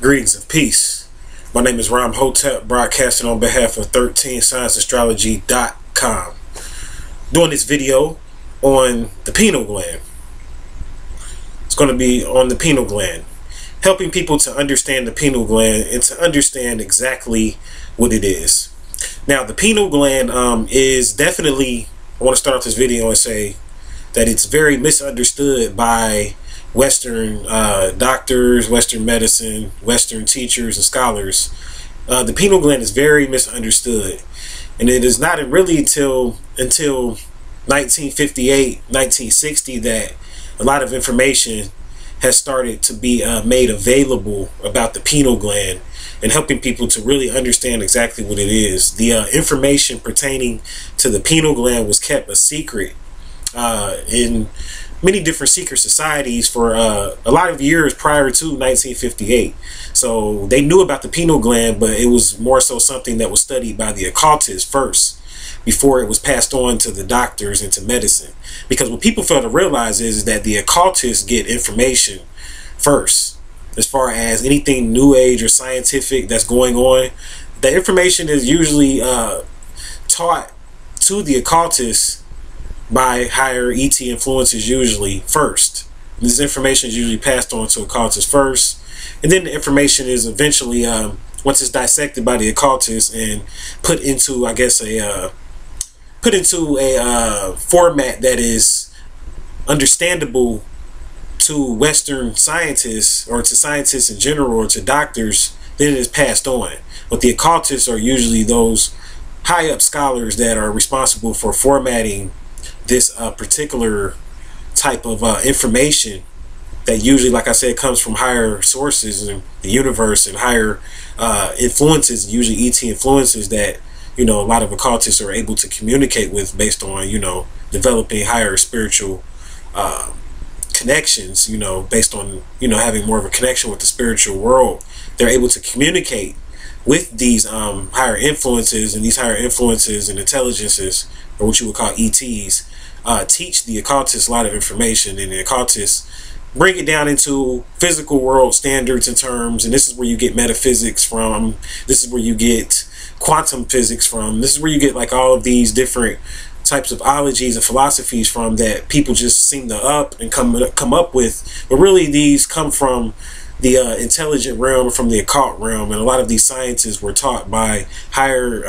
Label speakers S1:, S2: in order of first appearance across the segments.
S1: Greetings and peace. My name is Ram Hotep, broadcasting on behalf of 13scienceastrology.com. Doing this video on the pineal gland. It's going to be on the pineal gland, helping people to understand the pineal gland and to understand exactly what it is. Now, the pineal gland is definitely, I want to start off this video and say that it's very misunderstood by Western doctors, Western medicine, Western teachers and scholars. The pineal gland is very misunderstood, and it is not really until 1958, 1960 that a lot of information has started to be made available about the pineal gland and helping people to really understand exactly what it is. The information pertaining to the pineal gland was kept a secret in many different secret societies for a lot of years prior to 1958. So they knew about the pineal gland, but it was more so something that was studied by the occultists first before it was passed on to the doctors and to medicine. Because what people fail to realize is that the occultists get information first. As far as anything new age or scientific that's going on, the information is usually taught to the occultists by higher ET influences usually first. This information is usually passed on to occultists first, and then the information is eventually, once it's dissected by the occultists and put into, I guess, a format that is understandable to Western scientists or to scientists in general or to doctors, then it is passed on. But the occultists are usually those high up scholars that are responsible for formatting this particular type of information that usually, like I said, comes from higher sources in the universe and higher influences, usually ET influences that, you know, a lot of occultists are able to communicate with based on, you know, developing higher spiritual connections, you know, based on, you know, having more of a connection with the spiritual world. They're able to communicate with these higher influences, and these higher influences and intelligences, or what you would call ETs, teach the occultists a lot of information, and the occultists bring it down into physical world standards and terms. And this is where you get metaphysics from. This is where you get quantum physics from. This is where you get like all of these different types of ologies and philosophies from that people just seem to come up with. But really, these come from the intelligent realm, from the occult realm, and a lot of these sciences were taught by higher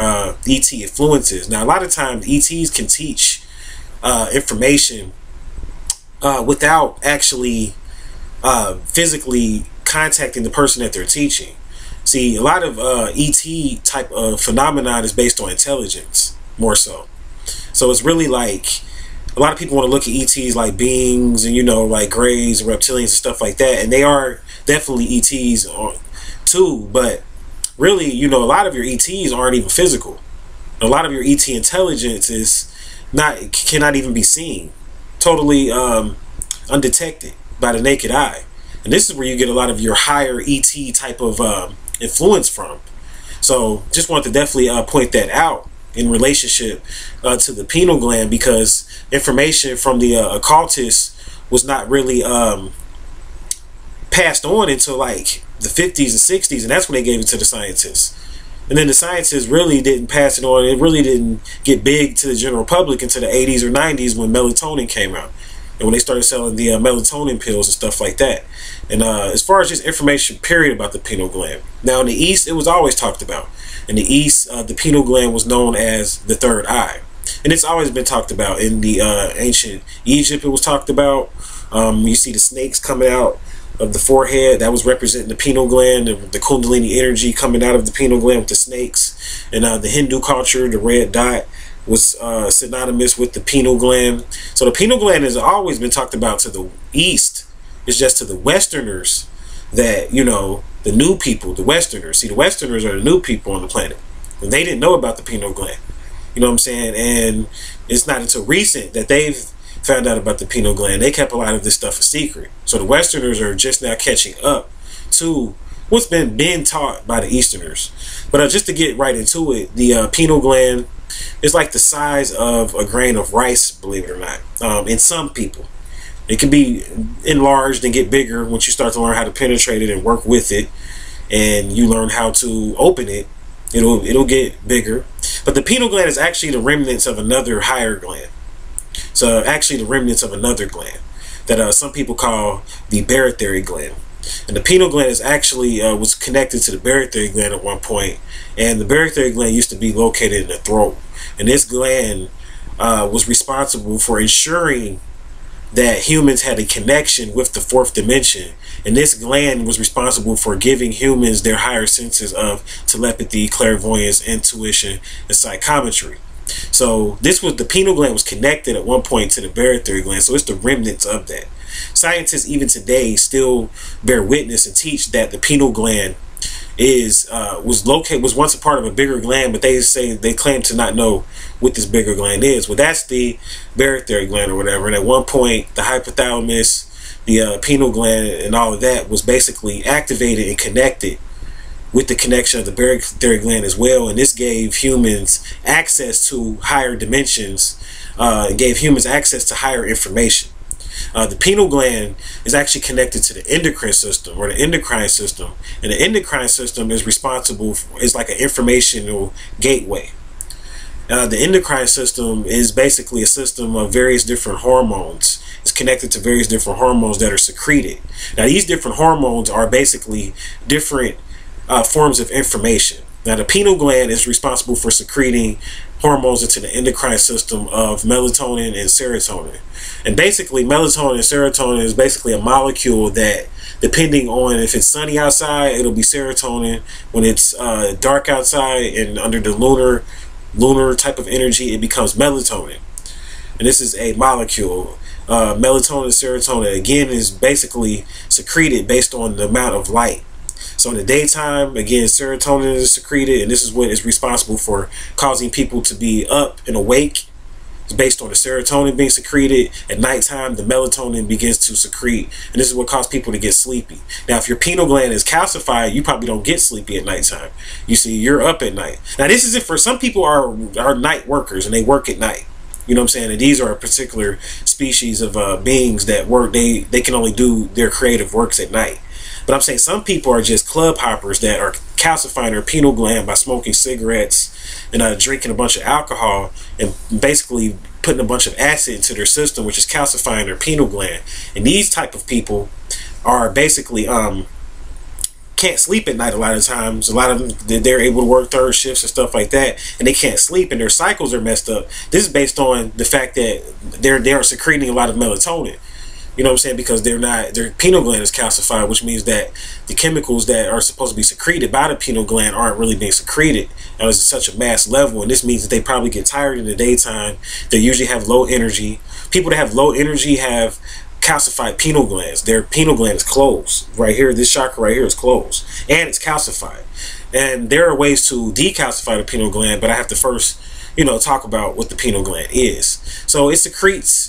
S1: ET influences. Now, a lot of times ETs can teach information without actually physically contacting the person that they're teaching. See, a lot of ET type of phenomenon is based on intelligence, more so. So it's really like, a lot of people want to look at ETs like beings and, you know, like greys and reptilians and stuff like that, and they are definitely ETs too, but really, you know, a lot of your ETs aren't even physical. A lot of your ET intelligence is cannot even be seen, totally undetected by the naked eye. And this is where you get a lot of your higher ET type of influence from. So just want to definitely point that out in relationship to the pineal gland, because information from the occultists was not really passed on until like the 50s and 60s, and that's when they gave it to the scientists. And then the scientists really didn't pass it on. It really didn't get big to the general public until the 80s or 90s when melatonin came out, and when they started selling the melatonin pills and stuff like that. And as far as just information period about the pineal gland, now in the East it was always talked about. In the East, the pineal gland was known as the third eye, and it's always been talked about. In the ancient Egypt, it was talked about. You see the snakes coming out of the forehead, that was representing the pineal gland, the Kundalini energy coming out of the pineal gland with the snakes. And the Hindu culture, the red dot was synonymous with the pineal gland. So the pineal gland has always been talked about to the East. It's just to the Westerners that, you know, the new people, the Westerners. See, the Westerners are the new people on the planet, and they didn't know about the pineal gland. You know what I'm saying? And it's not until recent that they've found out about the pineal gland. They kept a lot of this stuff a secret. So the Westerners are just now catching up to what's been taught by the Easterners. But just to get right into it, the pineal gland is like the size of a grain of rice, believe it or not, in some people. It can be enlarged and get bigger once you start to learn how to penetrate it and work with it. and you learn how to open it, it'll get bigger. But the pineal gland is actually the remnants of another higher gland. So actually the remnants of another gland that some people call the Barrett Theory gland. And the pineal gland is actually was connected to the Barrett Theory gland at one point, and the Barrett Theory gland used to be located in the throat. And this gland was responsible for ensuring that humans had a connection with the fourth dimension. And this gland was responsible for giving humans their higher senses of telepathy, clairvoyance, intuition, and psychometry. So the pineal gland was connected at one point to the Barrett Theory gland. So it's the remnants of that. Scientists even today still bear witness and teach that the pineal gland was once a part of a bigger gland, but they claim to not know what this bigger gland is. Well, that's the Barrett Theory gland or whatever. And at one point, the hypothalamus, the pineal gland, and all of that was basically activated and connected with the connection of the Barrett Theory gland as well. And this gave humans access to higher dimensions, gave humans access to higher information. The pineal gland is actually connected to the endocrine system, or the endocrine system, and the endocrine system is is like an informational gateway. The endocrine system is basically a system of various different hormones. It's connected to various different hormones that are secreted. Now, these different hormones are basically different forms of information. Now, the pineal gland is responsible for secreting hormones into the endocrine system of melatonin and serotonin. And basically, melatonin and serotonin is basically a molecule that, depending on if it's sunny outside, it'll be serotonin. When it's dark outside and under the lunar type of energy, it becomes melatonin. And this is a molecule. Melatonin and serotonin, again, is basically secreted based on the amount of light. So in the daytime, again, serotonin is secreted, and this is what is responsible for causing people to be up and awake. It's based on the serotonin being secreted. At nighttime, the melatonin begins to secrete, and this is what causes people to get sleepy. Now, if your pineal gland is calcified, you probably don't get sleepy at nighttime. You see, you're up at night. Now, this is it for some people are night workers, and they work at night. You know what I'm saying? And these are a particular species of beings that work. They can only do their creative works at night. But I'm saying some people are just club hoppers that are calcifying their pineal gland by smoking cigarettes and drinking a bunch of alcohol and basically putting a bunch of acid into their system, which is calcifying their pineal gland. And these type of people are basically can't sleep at night a lot of times. A lot of them, they're able to work third shifts and stuff like that, and they can't sleep, and their cycles are messed up. This is based on the fact that they are secreting a lot of melatonin. You know what I'm saying? Because their pineal gland is calcified, which means that the chemicals that are supposed to be secreted by the pineal gland aren't really being secreted at such a mass level. And this means that they probably get tired in the daytime. They usually have low energy. People that have low energy have calcified pineal glands. Their pineal gland is closed. Right here, this chakra right here is closed. And it's calcified. And there are ways to decalcify the pineal gland, but I have to first talk about what the pineal gland is. So it secretes,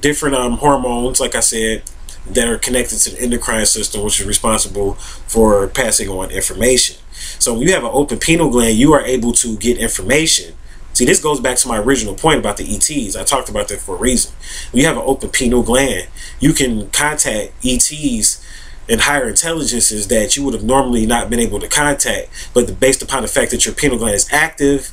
S1: different hormones, like I said, that are connected to the endocrine system, which is responsible for passing on information. So when you have an open pineal gland, you are able to get information. See, this goes back to my original point about the ETs. I talked about that for a reason. When you have an open pineal gland, you can contact ETs and higher intelligences that you would have normally not been able to contact, but based upon the fact that your pineal gland is active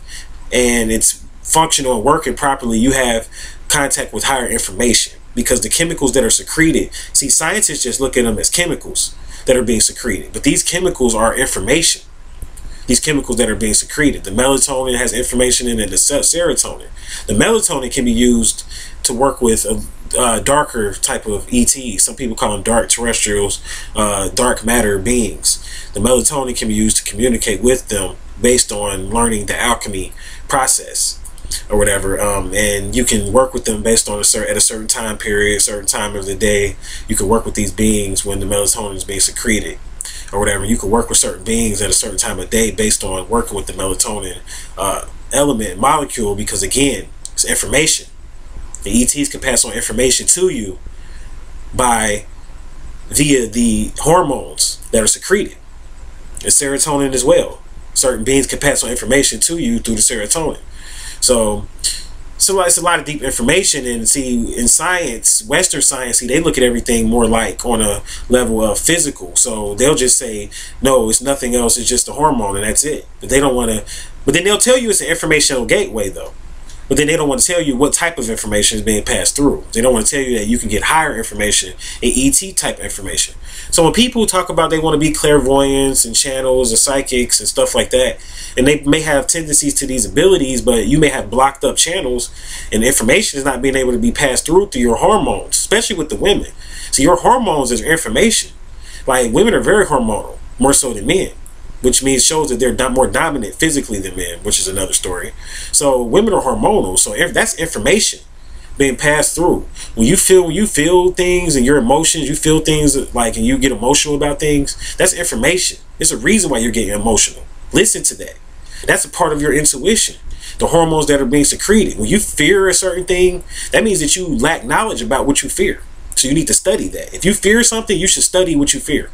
S1: and it's functional and working properly, you have contact with higher information, because the chemicals that are secreted, see, scientists just look at them as chemicals that are being secreted, but these chemicals are information. These chemicals that are being secreted, the melatonin has information in it, the serotonin. The melatonin can be used to work with a darker type of ETs. Some people call them dark terrestrials, dark matter beings. The melatonin can be used to communicate with them based on learning the alchemy process or whatever, and you can work with them based on at a certain time period, certain time of the day. You can work with these beings when the melatonin is being secreted or whatever. You can work with certain beings at a certain time of day based on working with the melatonin element molecule, because again, it's information. The ETs can pass on information to you via the hormones that are secreted, and serotonin as well. Certain beings can pass on information to you through the serotonin. So So it's a lot of deep information. And see, in science, Western science, see, they look at everything more like on a level of physical. So they'll just say, no, it's nothing else, it's just a hormone and that's it. But they don't want to, but then they'll tell you it's an informational gateway though. But then they don't want to tell you what type of information is being passed through. They don't want to tell you that you can get higher information and ET type information. So when people talk about they want to be clairvoyants and channels and psychics and stuff like that, and they may have tendencies to these abilities, but you may have blocked up channels and information is not being able to be passed through your hormones, especially with the women. So your hormones is information. Like women are very hormonal, more so than men, which means shows that they're more dominant physically than men, which is another story. So women are hormonal, so that's information being passed through. When you feel things and your emotions, you feel things like, and you get emotional about things, that's information. It's a reason why you're getting emotional. Listen to that. That's a part of your intuition. The hormones that are being secreted. When you fear a certain thing, that means that you lack knowledge about what you fear. So you need to study that. If you fear something, you should study what you fear.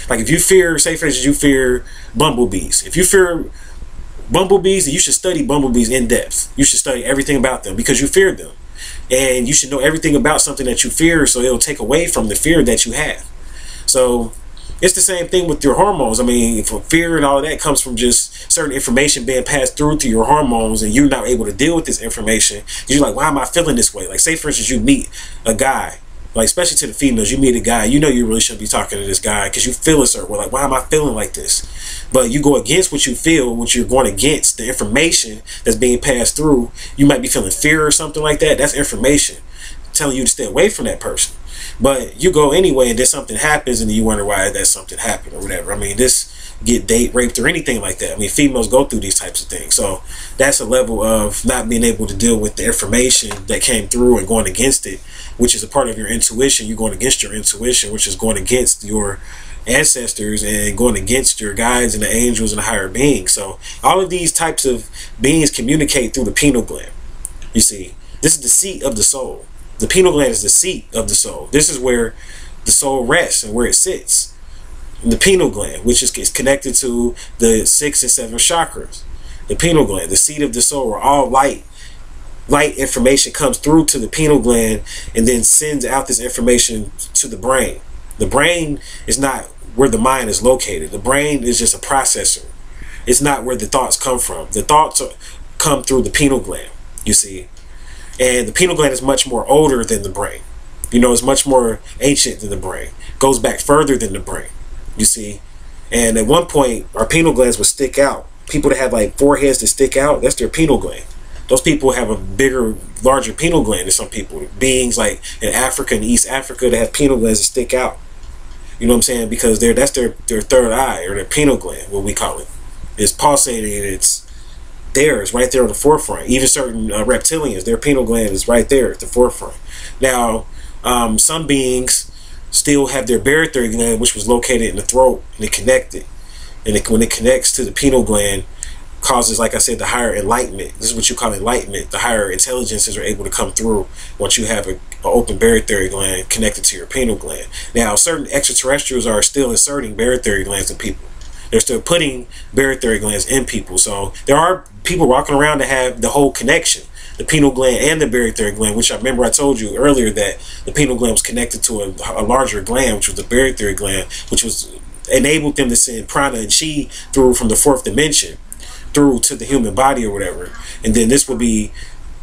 S1: Like if you fear, say for instance, you fear bumblebees. If you fear bumblebees, then you should study bumblebees in depth. You should study everything about them because you fear them. And you should know everything about something that you fear, so it'll take away from the fear that you have. So it's the same thing with your hormones. I mean, for fear and all of that comes from just certain information being passed through to your hormones, and you're not able to deal with this information. You're like, why am I feeling this way? Like, say for instance, you meet a guy, like especially to the females, you meet a guy, you know you really shouldn't be talking to this guy because you feel a certain way. Like, why am I feeling like this? But you go against what you feel, what you're going against, the information that's being passed through. You might be feeling fear or something like that. That's information telling you to stay away from that person. But you go anyway, and then something happens, and you wonder why that something happened or whatever. I mean, this get date raped or anything like that. I mean, females go through these types of things. So that's a level of not being able to deal with the information that came through and going against it, which is a part of your intuition. You're going against your intuition, which is going against your ancestors and going against your guides and the angels and the higher beings. So all of these types of beings communicate through the pineal gland. You see, this is the seat of the soul. The pineal gland is the seat of the soul. This is where the soul rests and where it sits. The pineal gland, which is connected to the 6 and 7 chakras. The pineal gland, the seat of the soul, where all light information comes through to the pineal gland and then sends out this information to the brain. The brain is not where the mind is located. The brain is just a processor. It's not where the thoughts come from. The thoughts come through the pineal gland, you see. And the pineal gland is much more older than the brain. You know, it's much more ancient than the brain. Goes back further than the brain, you see. And at one point, our pineal glands would stick out. People that have like foreheads that stick out, that's their pineal gland. Those people have a bigger, larger pineal gland than some people. Beings like in Africa and East Africa that have pineal glands that stick out. You know what I'm saying? Because that's their third eye, or their pineal gland, what we call it. It's pulsating and it's there. It's right there on the forefront. Even certain reptilians, their pineal gland is right there at the forefront. Now, some beings still have their Barrett Theory gland, which was located in the throat, and it connected. And when it connects to the pineal gland, causes, like I said, the higher enlightenment. This is what you call enlightenment. The higher intelligences are able to come through once you have an open Barrett Theory gland connected to your pineal gland. Now, certain extraterrestrials are still inserting Barrett Theory glands in people. They're still putting Barrett Theory glands in people. So there are people walking around that have the whole connection, the pineal gland and the Barrett Theory gland, which I remember I told you earlier that the pineal gland was connected to a larger gland, which was the Barrett Theory gland, which was enabled them to send prana and chi through from the 4th dimension through to the human body or whatever, and then this will be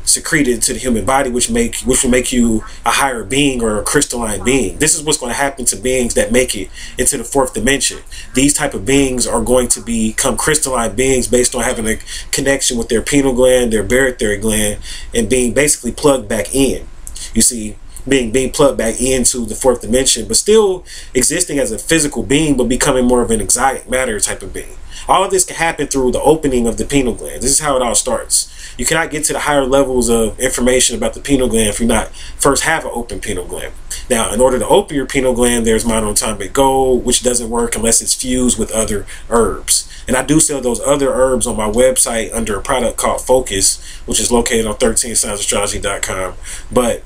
S1: secreted to the human body, which will make you a higher being or a crystalline being. This is what's going to happen to beings that make it into the 4th dimension. These type of beings are going to become crystalline beings based on having a connection with their pineal gland, their Barrett Theory gland, and being basically plugged back in. You see, being plugged back into the 4th dimension, but still existing as a physical being, but becoming more of an exotic matter type of being. All of this can happen through the opening of the pineal gland. This is how it all starts. You cannot get to the higher levels of information about the pineal gland if you not first have an open pineal gland. Now, in order to open your pineal gland, there's monoatomic gold, which doesn't work unless it's fused with other herbs. And I do sell those other herbs on my website under a product called Focus, which is located on 13signsastrology.com. But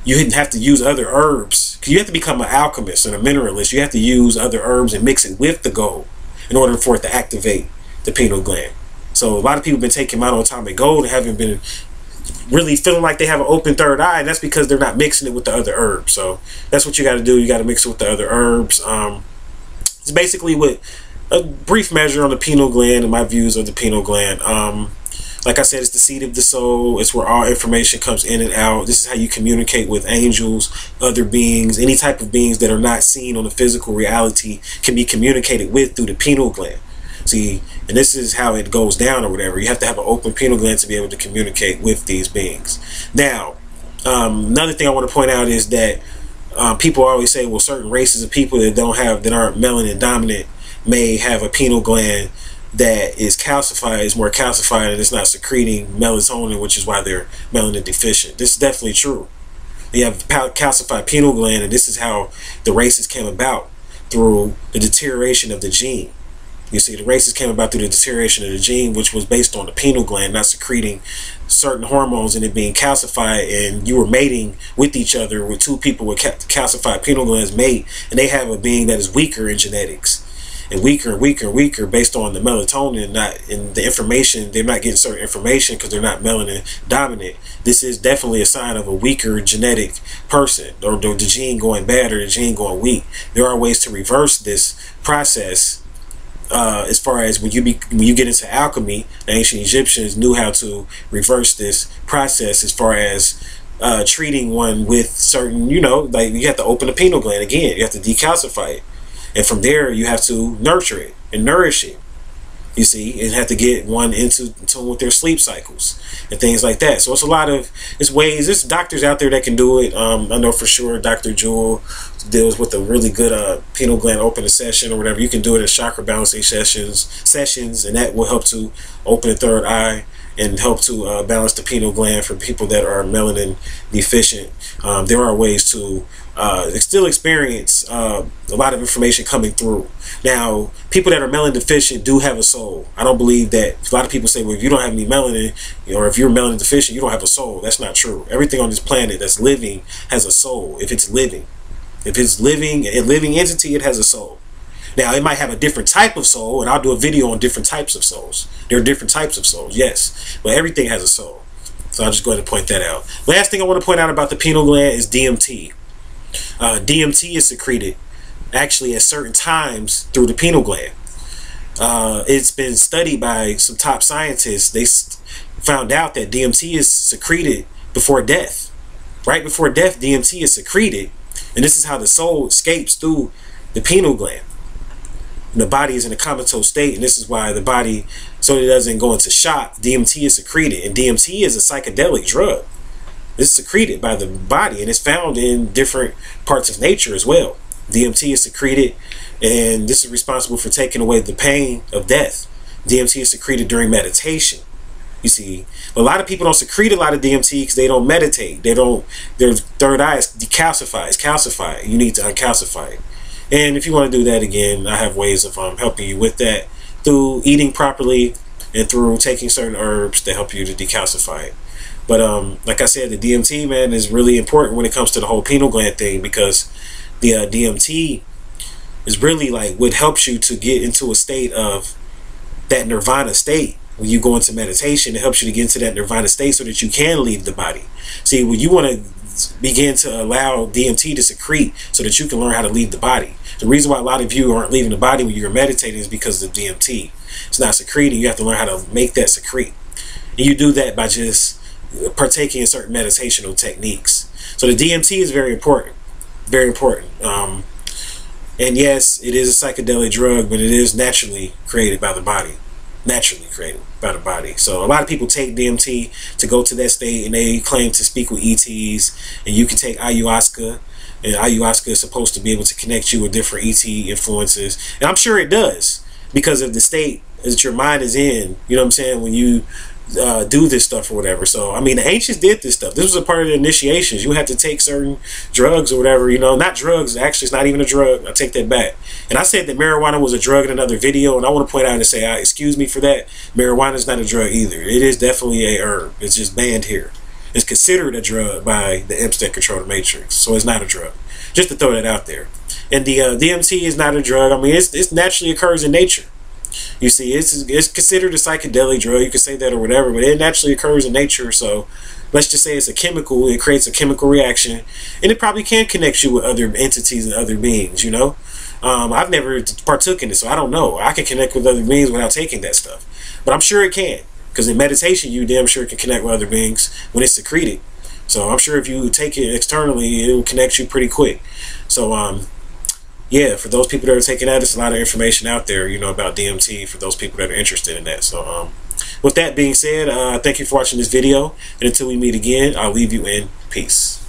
S1: you have to use other herbs. You have to become an alchemist and a mineralist. You have to use other herbs and mix it with the gold in order for it to activate the pineal gland. So a lot of people have been taking monoatomic gold and haven't been really feeling like they have an open third eye, and that's because they're not mixing it with the other herbs. So that's what you got to do. You got to mix it with the other herbs. It's basically what a brief measure on the pineal gland and my views of the pineal gland. Like I said, it's the seat of the soul. It's where all information comes in and out. This is how you communicate with angels, other beings, any type of beings that are not seen on the physical reality can be communicated with through the pineal gland. See, and this is how it goes down or whatever. You have to have an open pineal gland to be able to communicate with these beings. Now, another thing I want to point out is that people always say, well, certain races of people that aren't melanin dominant may have a pineal gland that is calcified, is more calcified, and it's not secreting melatonin, which is why they're melanin deficient. This is definitely true. You have calcified pineal gland, and this is how the races came about, through the deterioration of the gene. You see, the races came about through the deterioration of the gene, which was based on the pineal gland not secreting certain hormones and it being calcified, and you were mating with each other with two people with calcified pineal glands mate, and they have a being that is weaker in genetics. And weaker and weaker and weaker based on the melatonin, not in the information. They're not getting certain information because they're not melanin dominant. This is definitely a sign of a weaker genetic person, or the gene going bad or the gene going weak. There are ways to reverse this process. As far as when you get into alchemy, the ancient Egyptians knew how to reverse this process as far as treating one with certain, like you have to open the pineal gland again. You have to decalcify it. And from there, you have to nurture it and nourish it. You see, and have to get one into tune with their sleep cycles and things like that. So it's ways. There's doctors out there that can do it. I know for sure Dr. Jewel deals with a really good pineal gland opening session or whatever. You can do it in chakra balancing sessions, and that will help to open the third eye and help to balance the pineal gland for people that are melanin deficient. There are ways to still experience a lot of information coming through. Now, people that are melanin deficient do have a soul. I don't believe that. A lot of people say, well, if you don't have any melanin, or if you're melanin deficient, you don't have a soul. That's not true. Everything on this planet that's living has a soul. If it's living, a living entity, it has a soul. Now, it might have a different type of soul, and I'll do a video on different types of souls. There are different types of souls, yes, but everything has a soul. So I'll just go ahead and point that out. Last thing I want to point out about the pineal gland is DMT. DMT is secreted actually at certain times through the pineal gland. It's been studied by some top scientists. They found out that DMT is secreted before death. Right before death, DMT is secreted, and this is how the soul escapes through the pineal gland. And the body is in a comatose state, and this is why the body, so it doesn't go into shock, DMT is secreted. And DMT is a psychedelic drug. It's secreted by the body, and it's found in different parts of nature as well. DMT is secreted, and this is responsible for taking away the pain of death. DMT is secreted during meditation. You see, a lot of people don't secrete a lot of DMT because they don't meditate. Their third eye is decalcified, it's calcified. You need to uncalcify it. And if you want to do that, again, I have ways of helping you with that through eating properly and through taking certain herbs to help you to decalcify it. But like I said, the DMT, man, is really important when it comes to the whole pineal gland thing, because the DMT is really like what helps you to get into a state of that nirvana state. When you go into meditation, it helps you to get into that nirvana state so that you can leave the body. See, when you want to begin to allow DMT to secrete so that you can learn how to leave the body. The reason why a lot of you aren't leaving the body when you're meditating is because of DMT. It's not secreting. You have to learn how to make that secrete. And you do that by just partaking in certain meditational techniques. So the DMT is very important. Very important. And yes, it is a psychedelic drug, but it is naturally created by the body. Naturally created by the body. So a lot of people take DMT to go to that state, and they claim to speak with ETs. And you can take ayahuasca, and ayahuasca is supposed to be able to connect you with different ET influences. And I'm sure it does, because of the state that your mind is in. You know what I'm saying? When you do this stuff or whatever. So I mean, the ancients did this stuff. This was a part of the initiations. You had to take certain drugs or whatever, not drugs. Actually, it's not even a drug. I take that back. And I said that marijuana was a drug in another video, and I want to point out and say, excuse me for that. Marijuana is not a drug either. It is definitely a herb. It's just banned here. It's considered a drug by the imps that control the matrix, so it's not a drug. Just to throw that out there. And the DMT is not a drug. I mean, it naturally occurs in nature. You see, it's considered a psychedelic drug. You could say that or whatever, but it naturally occurs in nature. So let's just say it's a chemical. It creates a chemical reaction, and it probably can connect you with other entities and other beings, you know. I've never partook in it, so I don't know. I can connect with other beings without taking that stuff, but I'm sure it can, because in meditation you damn sure can connect with other beings when it's secreted. So I'm sure if you take it externally, it will connect you pretty quick. So yeah, for those people that are taking that, there's a lot of information out there, you know, about DMT for those people that are interested in that. So with that being said, thank you for watching this video, and until we meet again, I'll leave you in peace.